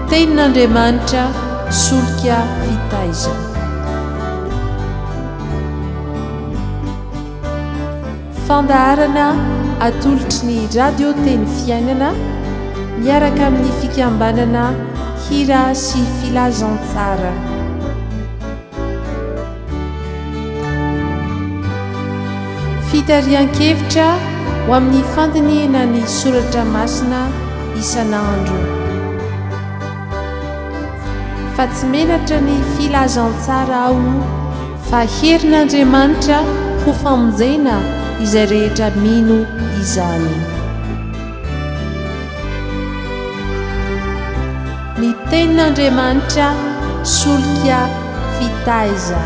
tenin'andriamanitra solika vitaiza. Fandaharana atolotry ny radio teny fiainana miaraka amin'ny fikambanana hira sy filazantsara. Fitarian-kevitra ho amin'ny fandiniana ny soratra masina isan'andro. Fa tsy menatra ny filazantsara ao fa herin'Andriamanitra ho famonjena izay rehetra mino izany. Ny tenin'Andriamanitra solika fitaiza.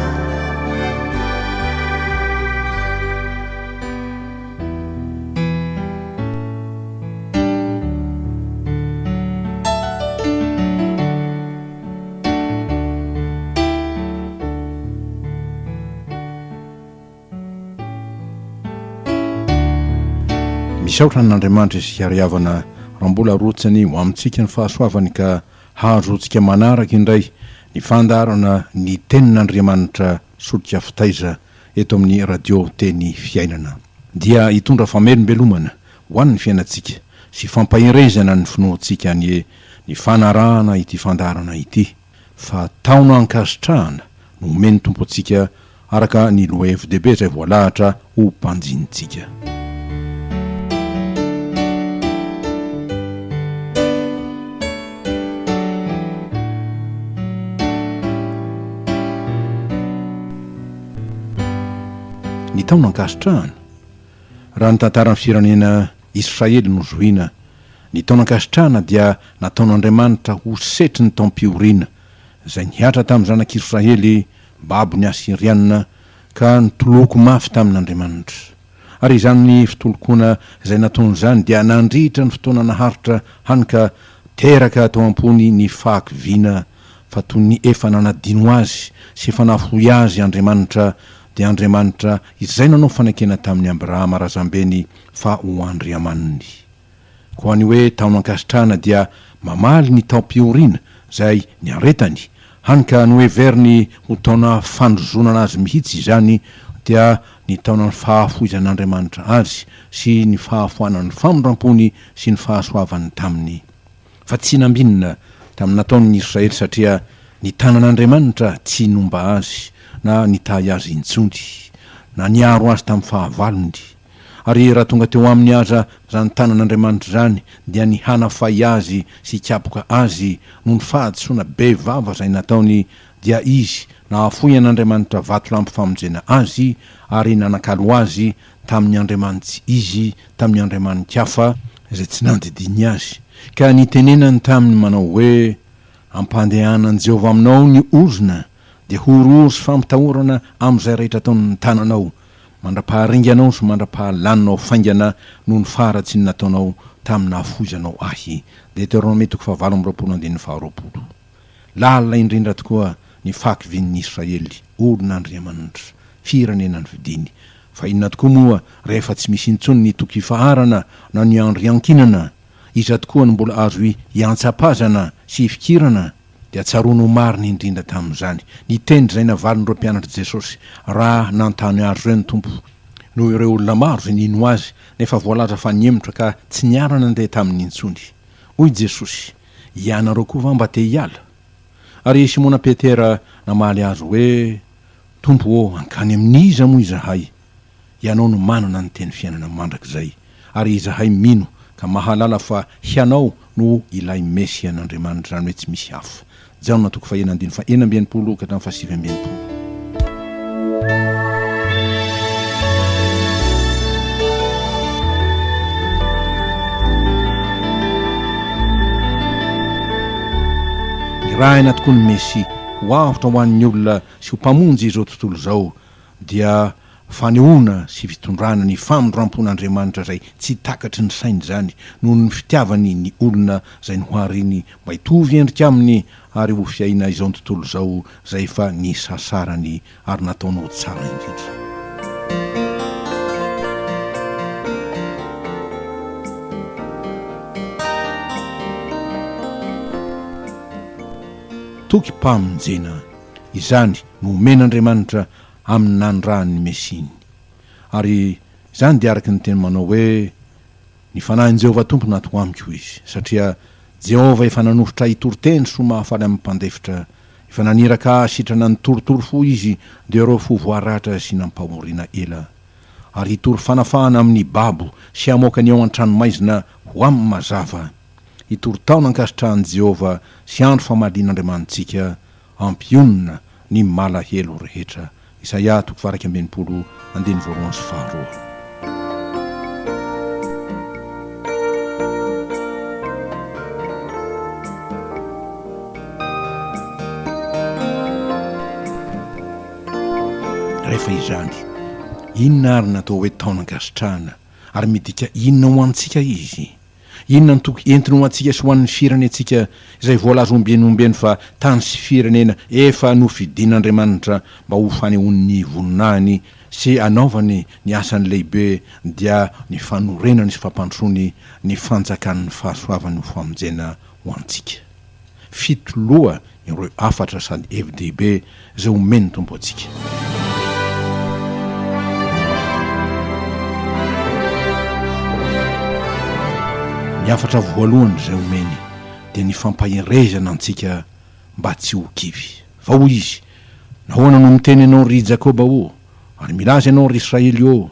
Misaotra n'Andriamanitra isika riavana raha mbola rotsany ho amintsika ny fahasoavany ka hahazoantsika manaraka indray ny fandaharana ny tenin'Andriamanitra solika fitaiza eto amin'ny radio teny fiainana. Dia hitondra famelombelomana ho an'ny fiainantsika sy fampaherezana ny finoantsika ny fanarahana ity fandaharana ity. Fa taona ankasitrahana no omeny tompontsika araka ny loha FDB izay voalahatra ho mpanjinitsika. Ny taona ankasitrahana raha ny tantaran'ny firenena Israely no zohina. Ny taona ankasitrahana dia nataon'Andriamanitra ho setry ny taom-pioriana izay nihatra tamin'ny zanak'Israely babony Asiriana ka nitoloko mafy tamin'Andriamanitra. Ary izany ny fitolokoana izay nataon'izany dia nandritra ny fotoana naharitra hany ka teraka tao ampony ny fahakiviana fa toy ny efa nanadino azy sy efa nafoy azy Andriamanitra. Dia Andriamanitra izay nanao fanakena tamin'ny Abrahama razambeny fa ho Andriamaniny. Koa ny hoe taona ankasitrahana dia mamaly ny taom-pioriana izay ny aretany hany ka ny hoe veriny ho taona fandrozonana azy mihitsy izany dia ny taona ny fahafoizan'Andriamanitra azy sy ny fahafoanany famondrampony sy ny fahasoavany taminy. Fa tsy nambinina tamin'ny nataon'ny Israely satria ny tanan'Andriamanitra tsy nomba azy na nitahy azy intsony na niaro azy tamin'ny fahavalony. Ary raha tonga teo amin'ny aza zany tanan'Andriamanitra zany dia ny hanafay azy sy kapoka azy no ny fahadisoana be vava izay nataony dia izy nahafoy an'Andriamanitra vato lampifamonjena azy ary nanakalo azy tamin'ny Andriamanitra izy tamin'ny Andriamanitra hafa izay tsy nandidiny azy. Ka nitenenany taminy manao hoe ampandehanan'i Jehovah aminao ny ozona dia horozy fampitahorana amin'izay rehetra ataon'ny tananao, mandra-paharinganao sy mandra-pahalaninao faingana no ny faratsy ny nataonao tamin'ny nahafoizanao ahy. Deutéronome 7:20. Lalina indrindra tokoa ny fahakivian'ny Israely, olon'Andriamanitra, firenenany fidiny. Fa inona tokoa moa rehefa tsy misy intsony ny toky faharana na ny andro iankinana, iza tokoa no mbola azo iantsapazana sy fikirana. Dia tsarono marina indrindra tamin'izany ny tendry izay navalon'ireo mpianatra Jesosy raha nantany azy ireo ny tompo. No ireo olona maro izay nino azy nefa voalaza fa niemotra ka tsy niara nandeha tamin'ny intsony. Hoy Jesosy, ianareo koa va mba te hiala? Ary Simona Petera namaly azy hoe, Tompo, ankany amin'iza moa izahay? Ianao no manana ny teny fiainana mandrakizay, ary izahay mino ka mahalala fa hianao no ilay Mesia an'Andriamanitra, zany hoe tsy misy hafa. Jaona toko fa 9:9 ka hatramin'ny 7:9. Rahina tokoa ny Mesia ho avotra ho an'ny olona sy ho mpamonjy izao tontolo izao dia fanehoana sy fitondrana ny famondrampon'Andriamanitra izay tsy takatry ny sainy zany noho ny fitiavany ny olona izay nohariny mba hitovy endrika aminy ary ho fiaina izao ny tontolo izao izay efa nisasarany ary nataonao tsara indrindra. toky mpamonjena izany no omen'andriamanitra amin'ny nandrany mesiny ary izany dia araky ny teny manao hoe ny fanahin'i Jehovah tompo nato amiko izy satria Jehovah efa nanofotra hitoroteny so mahafaly amin'ny mpandefitra efa naniraka sitrana ny torotoro fo izy dia ireo fo voaratra sy nampahoriana ela ary hitory fanafahana amin'ny babo sy hamoaka ny eo an-tranomaizina ho amin'ny mazava hitory taona ankasitrahan'i Jehovah sy andro famalian'Andriamanitsika ampionina ny malahelo rehetra. Isaia 40:2 rehefa izany inona ary natao hoe taona ankasitrahana ary midika inona ho antsika izy inona ny toky entiny ho antsika sy ho an'ny firenentsika izay voalaza ombenombeny fa tany sy firenena efa nofidian'Andriamanitra mba ho fanehoan'ny voninahiny sy anaovany ny asany lehibe dia ny fanorenany sy fampandroany ny fanjakan'ny fahasoavany ho famonjena ho antsika fitoloha ireo afatra sady evi-dehibe izay omeny tompo antsika. Ny afatra voalohany izay omeny dia ny fampaherezana antsika mba tsy ho kivy fa hoy izy nahoana no miteny ianao ry Jakoba o ary milaza ianao ry Israely o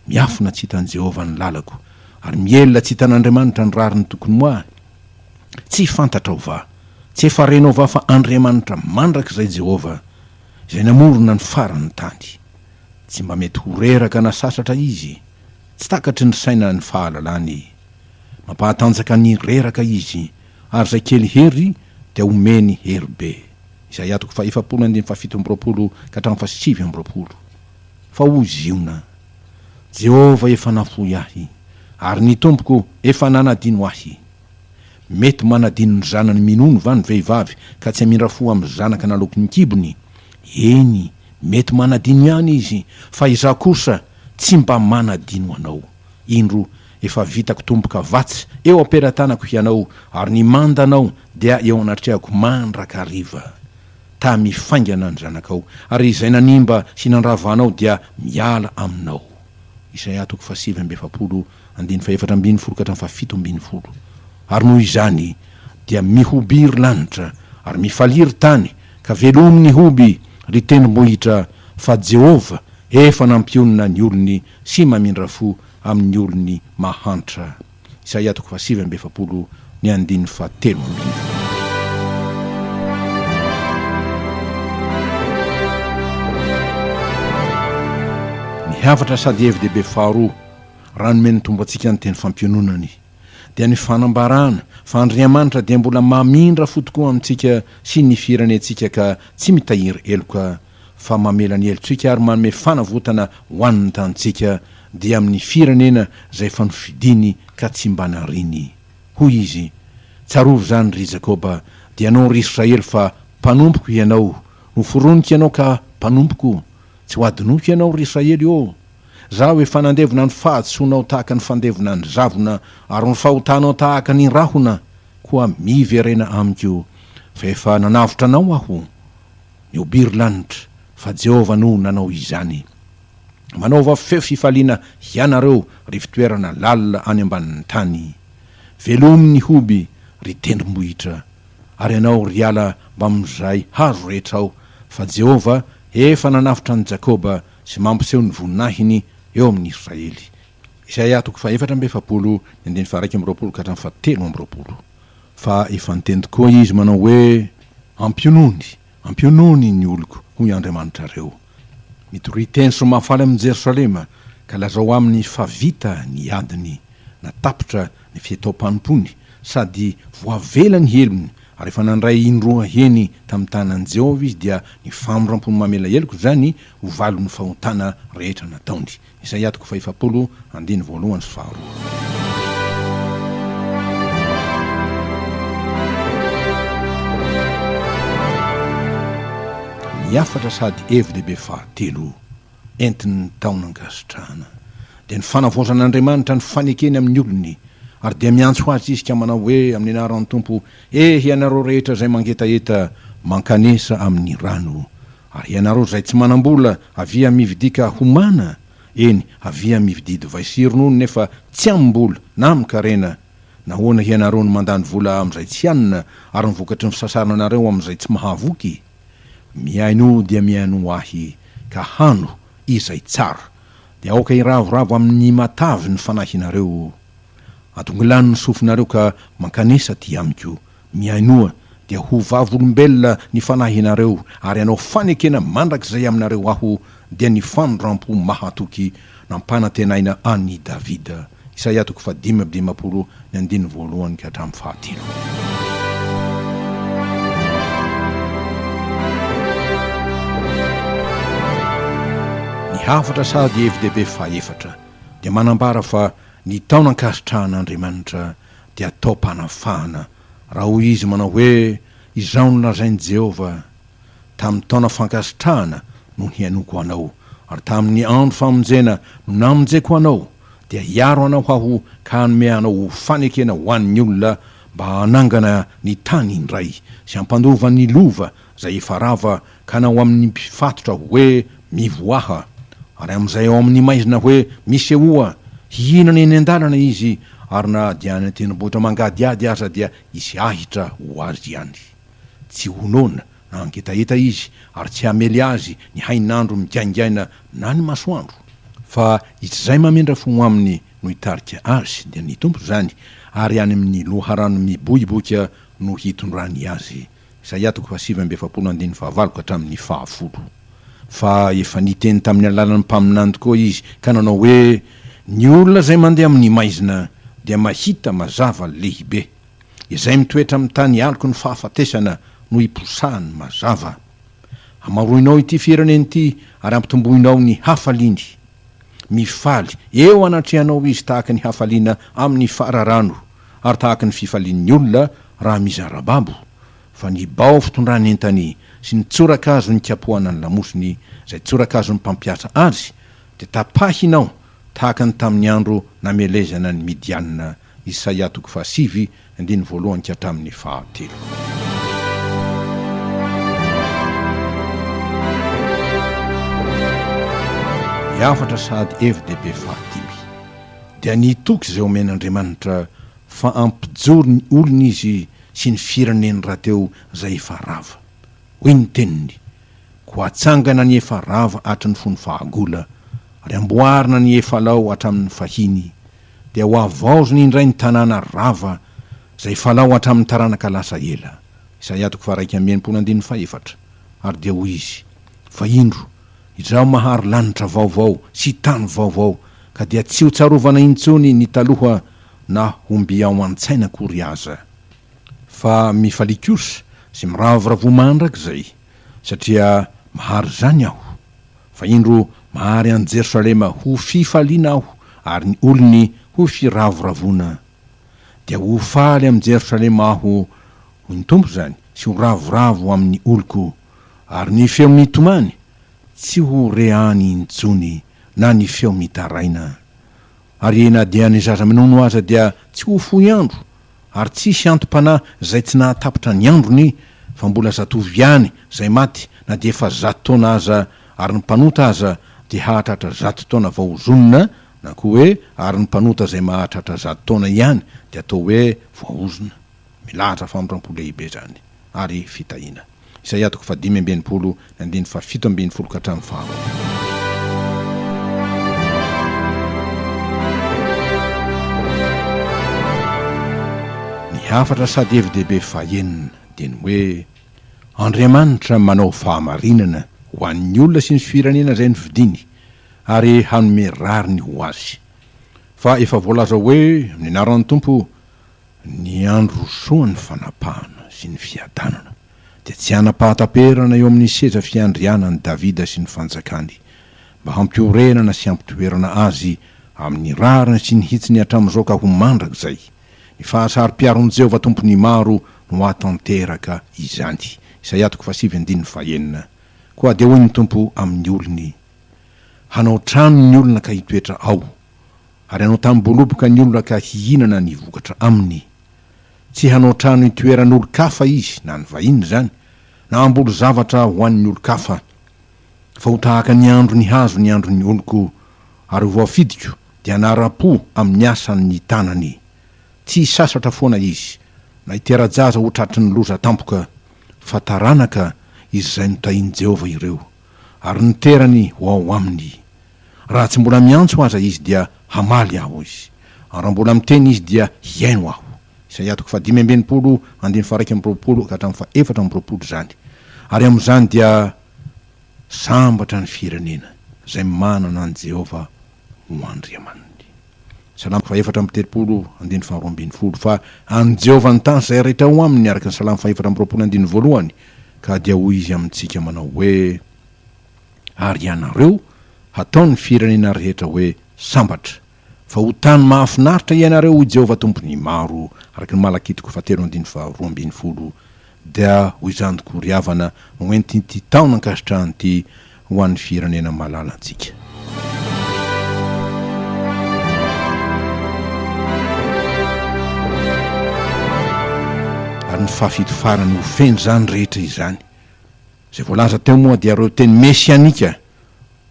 miafina tsy hitan'i Jehovah ny lalako ary mielona tsy hitan'Andriamanitra ny rariny tokony ho ahy tsy fantatrao va tsy efa renao va fa Andriamanitra mandrakizay Jehovah izay namorona ny farany tany tsy mba mety ho reraka na sasatra izy tsy takatry ny saina ny fahalalany mampahatanjaka ny reraka izy ary zay kely hery dia omeny hery be. Isaia 40:7-7 fa hoy ziona Jehovah efa nafoy ahy ary ny tompoko efa nanadino ahy mety manadino ny zanany minono va ny vehivavy ka tsy hamindra fo amin'ny zanaka naloko ny kibony eny mety manadino ihany izy fa izaho kosa tsy mba manadino anao indro efa vitako tomboka vatsy eo ampelantanako hianao ary ny mandanao dia eo anatrehako mandraka riva ta mifaingana ny zanakao ary izay nanimba sy nandravanao dia miala aminao. Isaia 7:7 ary noho izany dia mihobiry lanitra ary mifaliry tany ka velomy ny hoby ry tendrombohitra fa Jehovah efa nampionina ny olony sy mamindra fo amin'ny olony mahantra. Isaia 7:7 ny havatra sady evi-dehibe faharoa raha nomeny tombo antsika ny teny fampiononany dia ny fanambarana fa Andriamanitra dia mbola mamindra fo tokoa amintsika sy ny firenentsika ka tsy mitahiry eloka fa mamela ny elontsika ary manome fanavotana ho an'ny tantsika dia amin'ny firenena izay efa nofidiny ka tsy mba nariny. Hoy izy tsarovy zany ry Jakoba dia ianao ry Israely fa mpanompoko ianao noforonika ianao ka mpanompoko tsy ho adinoky ianao ry Israely o zaho efa nandevona ny fahatsoanao tahaka ny fandevona ny zavona ary ny fahotanao tahaka ny rahona koa miverena amiko fa efa nanavotra anao aho miobiry lanitra fa Jehovah no nanao izany manaova feo fifaliana hianareo ry fitoerana lalina any ambanin'ny tany velomy ny hoby ry tendrombohitra ary ianao ry ala mba amin'izay hazo rehetra ao fa Jehovah efa nanavotra ny Jakoba sy mampiseho ny voninahiny eo amin'ny Israely. Isaia 4:1-7 fa efa niteny tokoa izy manao hoe ampionony ny oloko hoy Andriamanitra reo mitoriteny so mahafaly amin'ny Jerosalema ka lazao amin'ny favita ny adiny natapitra ny fiatao-panompony sady voavela ny helony ary efa nandray indroa heny tamin'ny tanan'i Jehovah izy dia ny famondram-pony mamela eloko zany ho valon'ny fahotana rehetra nataony. Isaia 40:1-2 ny afatra sady evi-dehibe fahatelo entiny taona ankasitrahana dia ny fanavozan'Andriamanitra ny fanekeny amin'ny olony ary dia miantso azy izy ka manao hoe amin'ny anaran'ny tompo ianareo rehetra izay mangetaeta mankanesa amin'ny rano. Ary ianareo zay tsy manam-bola avia mividika homana, eny avia mivididy vaisironony nefa tsy am-bola na amikarena. Nahoana ianareo ny mandany vola am'izay tsy anina ary nivokatry ny fisasarana anareo am'izay tsy mahavoky? Miaino dia miaino ahy ka hano izay tsara, dia aoka iravoravo amin'ny matavy ny fanahinareo. Atongilany ny sofinareo ka mankanesa ty amiko. Miainoa dia ho vavolombelona ny fanahinareo, ary anao fanekena mandrakizay aminareo aho dia ny fanondrampo mahatoky nampanantenaina any Davida. Isaia 5:5 ny 1 ka hatramin'ny 7. Ny hafatra sady FDB fahefatra dia manambara fa ny taonan-kasitrahan'Andriamanitra dia atao-panafahana raha hoy izy manao hoe izao no lazain'i Jehova tamin'ny taona fankasitrahana no hianoko anao, ary tamin'ny andro famonjena no namonjeko anao, dia hiaro anao aho ka hanome anao ho fanekena ho an'ny olona mba hanangana ny tany indray sy hampandova ny lova zay efa rava ka nao amin'ny mpifatotra hoe mivoaha, ary am'izay ao amin'ny maizina hoe misehoa hihinana eny an-dalana izy, ary na dia any tenibotra mangadiady aza dia isy ahitra ho azy ihany. Tsy honona na angetaeta izy, ary tsy hamely azy ny hainandro migaingaina na ny masoandro, fa izy zay mamendra fo aminy no hitarika azy dia ny tompo zany, ary any amin'ny loharano miboiboika no hitondrany azy. Isaia 7:7 ka hatramin'ny 10. Fa efa niteny tamin'ny alalan'ny mpaminany tokoa izy ka nanao hoe ny olona zay mandeha amin'ny maizina dia mahita mazava lehibe, izay mitoetra amin'ny tany aloko ny fahafatesana no hiposahany mazava. Hamaroinao ity fireneny ity ary ampitomboinao ny hafaliny. Mifaly eo anatrehanao izy tahaka ny hafaliana amin'ny fararano, ary tahaka ny fifalian'ny olona raha mizarababo. Fa ny bao fitondrany entany sy ny tsorakazo ny kapohana ny lamosiny, zay tsorakazo ny mpampiasa azy, dia tapahinao tahaka ny tamin'ny andro namelezana ny Midianina. Isaia 5:1 ka hatramin'ny 7. Ny afatra sady FDB 5 dia nitoky zay omen'Andriamanitra fa ampijoro ny olona izy sy ny fireneny raha teo zay efa rava. Hoy ny teniny, ko atsangana ny efa rava hatrin'ny fony fahagola, ary amboarina ny efa lao hatramin'ny fahiny, dia ho avaozony indray ny tanàna rava zay falao hatramin'ny taranaka lasa ela. Isaia 1:4. Ary dia hoy izy, fa indro izao mahary lanitra vaovao sy tany vaovao, ka dia tsy ho tsarovana intsony ny taloha na homby ao an-tsaina kory aza. Fa mifalikiosa sy miravoravo mandrakizay, satria mahary zany aho. Fa indro mahary an Jerosalema ho fifaliana aho, ary ny olony ho firavoravona. Dia ho faly am Jerosalema aho, ho ny tompo zany, sy ho ravoravo amin'ny oloko, ary ny feo mitomany tsy ho rehany intsony na ny feo mitaraina. Ary na dia ny zaza minono aza dia tsy ho fohy andro, ary tsisy antom-panahy zay tsy nahatapitra ny androny, fa mbola zatovy ihany zay maty na dia efa 100 taona aza, ary ny mpanota aza dia hahatratra 100 taona vao zonona, na koa hoe ary ny mpanota zay mahatratra 100 taona ihany dia atao hoe voaozona. Milahatra famindrampo lehibe zany ary fitahina. Isaia 5:5 ka hatramin'ny 7. Ny hafatra sady FDB 5 dia ny hoe Andriamanitra manao fahamarinana ho an'ny olona sy ny firenena zay nividiny, ary hanome rariny ho azy. Fa efa voalaza hoe amin'ny anaran'ny tompo ny andro soa ny fanapahana sy ny fiadanana, dia tsy hanapahataperana eo amin'ny seza fiandrianany Davida sy ny fanjakany, mba hampiorenana sy hampitoerana azy amin'ny rariny sy ny hitsiny hatramin'izao ka ho mandrakizay. Ny fahasary-piaron'i Jehova tompony maro no atanteraka izany. Isaia 7:1. Koa dia hoy ny tompo amin'ny olony, hanao trano ny olona ka hitoetra ao, ary hanao tamboloboka ny olona ka hihinana ny vokatra aminy. Tsy hanao trano hitoeran'olo-kafa izy na ny vahiny zany, na amboly zavatra ho an'ny olo-kafa fa ho tahaka ny andro ny hazo ny andro ny oloko ary voafidiko dia nara-po amin'ny asan'ny tanany tsy sasatra foana izy na itera-jaza ho tratry ny loza tampoka fa taranaka izy izay notahiany Jehova ireo ary niterany ho ao aminy raha tsy mbola miantso aza izy dia hamaly aho izy ary raha mbola miteny izy dia hiaino aho Isaia 5:20 ka hatramin'ny 4:20 zany ary amin'izany dia sambatra ny firenena izay manana an Jehova ho Andriamaniny. Salamo 4:30 fa an Jehova ny tany izay rehetra ho aminy araka ny Salamo 4:20 ka dia hoy izy amintsika manao hoe ary ianareo hataony firenena rehetra hoe sambatra fa ho tany mahafinaritra ianareo ho Jehova tompony maro araka ny Malakitiko 7:12 dia ho izany tokoa ry havana no entin'ity taona ankasitrahany ity ho an'ny firenena malala antsika. Ary ny fahafito farany ho feny zany rehetra izany zay voalaza teo moa dia reo teny mesianika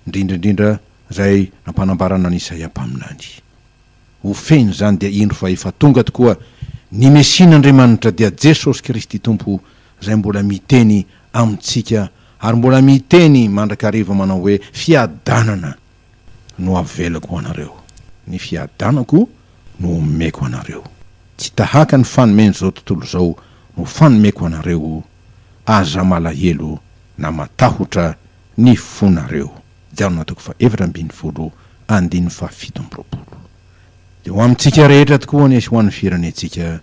indrindraindrindra zay nampanambarana ny Isaia mpaminany ho feny zany dia indro fa efa tonga tokoa ny Mesian'Andriamanitra dia Jesosy Kristy tompo zay mbola miteny amintsika ary mbola miteny mandrakariva manao hoe fiadanana no avelako anareo, ny fiadanako no omeko anareo. Tsy tahaka ny fanomeny zao tontolo zao no fanomeko anareo aza malahelo na matahotra ny fonareo. Jalona toko 4:17 dia ho amintsika rehetra tokoa ny ho an'ny firenentsika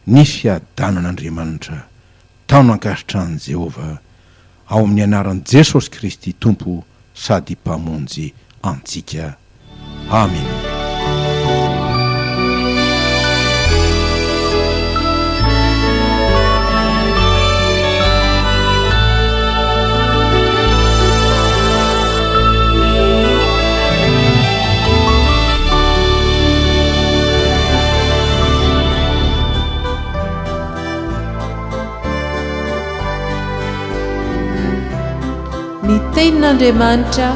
ny fiadanan'Andriamanitra taona ankasitrahany Jehova ao amin'ny anaran'i Jesosy Kristy tompo sady mpamonjy antsika. Amen. Ny tenin'Andriamanitra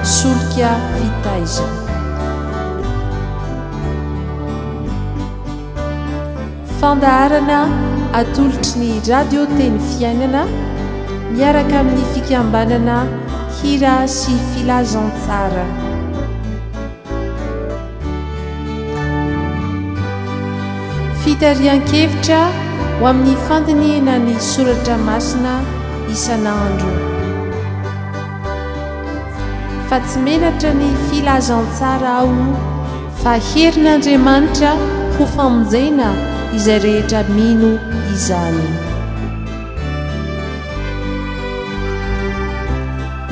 solika fitaizana. Fandaharana atolotry ny radio teny fiainana miaraka amin'ny fikambanana hira sy filazantsara. Fitarian-kevitra ho amin'ny fandiniana ny soratra masina isan'andro. Fa tsy menatra ny filazantsara ao fa herin'Andriamanitra ho famonjena izay rehetra mino izany.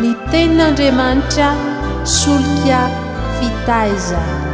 Ny tenin'Andriamanitra solika fitaizana.